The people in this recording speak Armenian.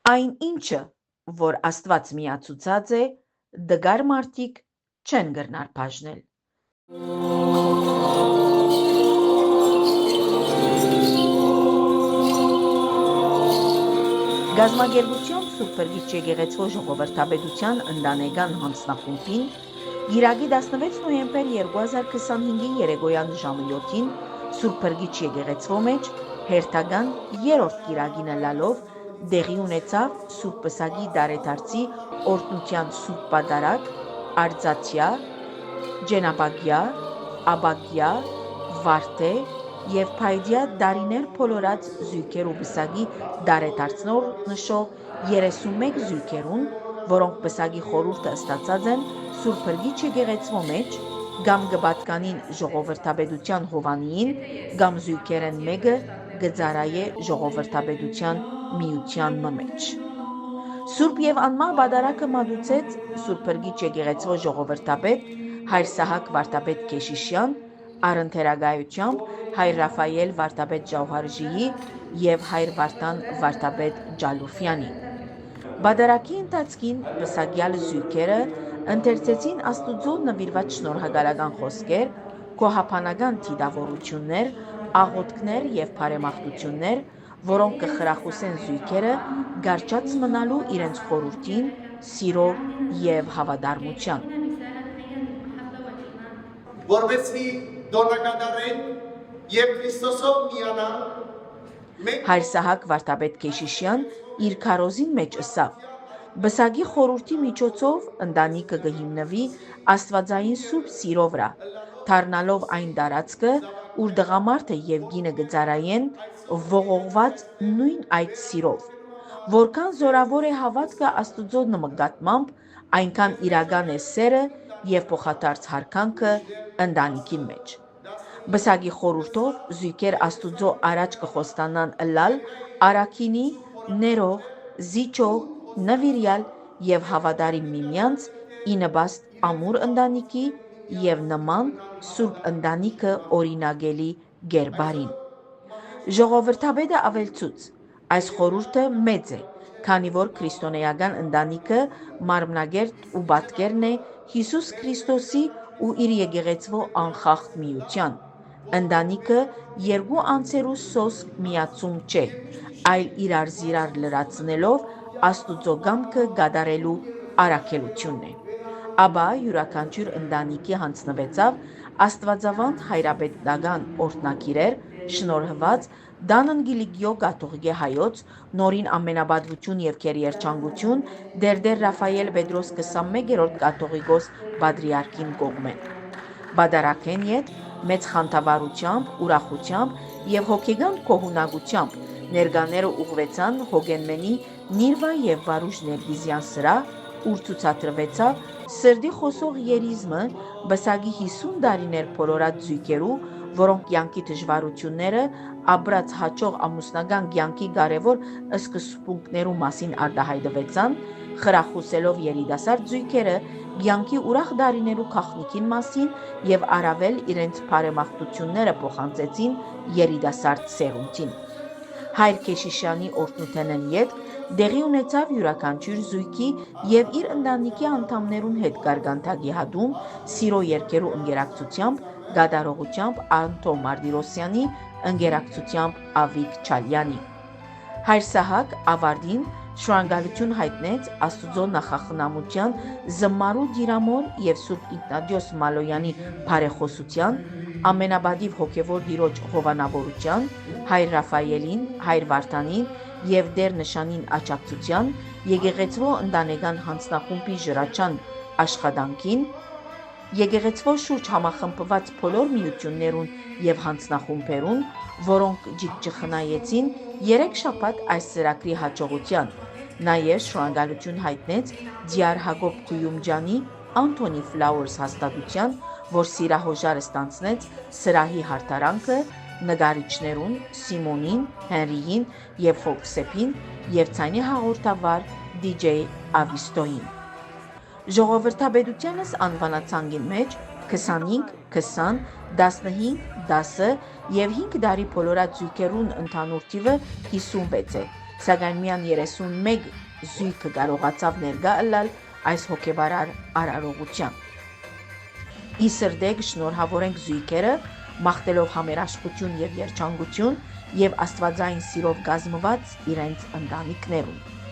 Այն ինչը, որ Աստված միացուցած է, դգար մարդիկ չեն գրնար բաժնել։ Գազագերբությամբ Սուրբ Փրկիչ եկեղեցու ժողովրդաբեդության ընտանեկան հանձնախումբին Գիրագի 16 նոյեմբեր 2025-ի երեկոյան ժամը 7-ին Սուրբ Փրկիչ եկեղեցու մեջ հերթական երրորդ գիրագինը լալով դեղի ունեցավ Սուրբ Պսակի դարեդարձի օրհնության Սուրբ Պատարագ, Արձատյա, Ջենապագյա, Աբագյա, Վարդե և Փայդյա դարիներ փոլորած զույգեր ու Պսակի դարեդարձնոր նշող 31 զույգերուն, որոնք Պսակի խորհուրդը ստացած են Սուրբ Փրկիչ եկեղեցու մեջ, կամ կպատկանին ժողովրդաբեդության հովանիին, կամ զույգերեն մեկը կծառայե ժողովրդաբեդության միության մեջ։ Սուրբ եւ անմահ պատարագը մատուցեց Սուրբ Փրկիչ եկեղեցու ժողովրդաբեդ հայր Սահակ վարդապետ Քեշիշյան, առընթերակայությամբ հայր Ռաֆայել վարդապետ Ջավհարժիի և հայր Վարդան վարդապետ Ջալուֆյանի։ Պատարագի ընթացքին պսակյալ զույգերը ընթերցեցին Աստուծո նվիրված շնորհակալական խոսքեր, գոհաբանական դիտավորություններ, աղոթքներ և բարեմաղթություններ, որոնք կխրախուսեն զույգերը գարչած մնալու իրենց խորհրդին, սիրով և հավատարմության։ Որովհետեւ դոնակատարեն եւ Քրիստոսով միանան Հայր Սահակ վարդապետ Քեշիշյան իր քարոզին մեջ ըսավ. Բսակի խորհրդի միջոցով ընտանիքը կհիմնվի աստվածային սուրբ սիրո վրա, դառնալով այն տարածքը, ուր տղամարդը եւ կինը կծառայեն ողողված նույն այդ սիրով, որքան զորավոր է հավատքը Աստուծո նկատմամբ, այնքան իրական է սերը եւ փոխադարձ հարկանքը ընտանիքին մեջ։ Բսակի խորհուրդով զույգեր Աստուծո առաջ կխոստանան ըլլալ առաքինի, ներող, զիջող, նվիրյալ եւ հավատարիմ միմյանց ի նպաստ ամուր ընտանիքի եւ նման սուրբ ընտանիքը օրինակելի կերպարին։ Ժողովրդաբեդը ավելցուց. այս խորհուրդը մեծ է, քանի որ քրիստոնեական ընտանիքը մարմնագերտ ու պատկերն է Հիսուս Քրիստոսի ու իր եկեղեցու անխախտ միության։ Ընտանիքը երկու անձերու սոսկ միացում չէ, այլ իրար զիրար լրացնելով Աստուծո կամքը կատարելու առաքելությունն է։ Ապա յուրաքանչյուր ընտանիքի հանձնվեցավ աստվածավանդ հայրապետական օրհնակիրեր, շնորհված Դանընգիլիգիո կաթողիկե հայոց նորին ամենապատվություն եւ քերիերջանկություն Դերդեր Ռաֆայել Պետրոս 21-րդ կաթողիկոս պատրիարքին կողմեն։ Պատարագեն ետ մեծ խանդավառությամբ, ուրախությամբ եւ հոգեգան գոհունակությամբ ներկաները ուղղվեցան Հոգենմենի Նիրվա եւ Վարուժ Ներգիզյան սրահ, ուր ցուցադրվեցավ սրդի խոսող երիզմը Բսակի 50 տարիներ փորորած զույգերու, որոնք կյանքի դժվարությունները ապրած հաջող ամուսնական կյանքի կարևոր սկզբունքներու մասին արտահայտվեցան, խրախուսելով երիտասարդ զույգերը կյանքի ուրախ տարիներու քաղցնիքին մասին եւ առավել իրենց բարեմաղթությունները փոխանցեցին երիտասարդ սերունդին։ Հայր Քեշիշյանի օրհնութենեն ետք դեղի ունեցավ յուրաքանչյուր զույգի եւ իր ընտանիքի անդամներուն հետ կարգանթակի հատում սիրո երգերու ընկերակցությամբ, գադարողությամբ Անտո Մարտիրոսյանի, ընկերակցությամբ Ավիկ Չալյանի։ Հայր Սահակ ավարտին շնորհակալություն հայտնեց Աստուծո նախախնամության զմարու դիրամոր եւ Սուրբ Իգնատիոս Մալոյանի բարեխոսության, ամենապատիվ հոգևոր տիրոջ հովանավորության, հայր Ռաֆայելին, հայր Վարդանին եւ Դեր նշանին աջակցության, եկեղեցվո ընտանեկան հանձնախումբի ժրաչան աշխատանքին, եկեղեցվո շուրջ համախմբված բոլոր միություններուն եւ հանձնախումբերուն, որոնք ջիջխնայեցին 3 շաբաթ այս ծրագրի հաջողության, նաեւ շնորհակալություն հայտնեց Դիար Հակոբ Քույումջանի Anthony Flowers հաստատության, որ սիրահոժարը ստանձնեց սրահի հարդարանքը նկարիչներուն Սիմոնին, Հենրիին եւ Հովսեփին եւ ցայնի հաղորդավար DJ Ավիստոին։ Ժողովրդաբեդությանս անվանացանգին մեջ 25, 20, 15, 10 եւ 5 տարի բոլորած զույգերուն ընդհանուր թիվը 56 է, սակայն միայն 31 զույգը կարողացավ ներկա ըլլալ այս հոգեբարար արարողությամբ։ Իսրդեգ շնորհավորենք զույգերը, մաղթելով համերաշխություն եւ երջանկություն եւ աստվածային սիրով կազմված իրենց ընտանիքներում։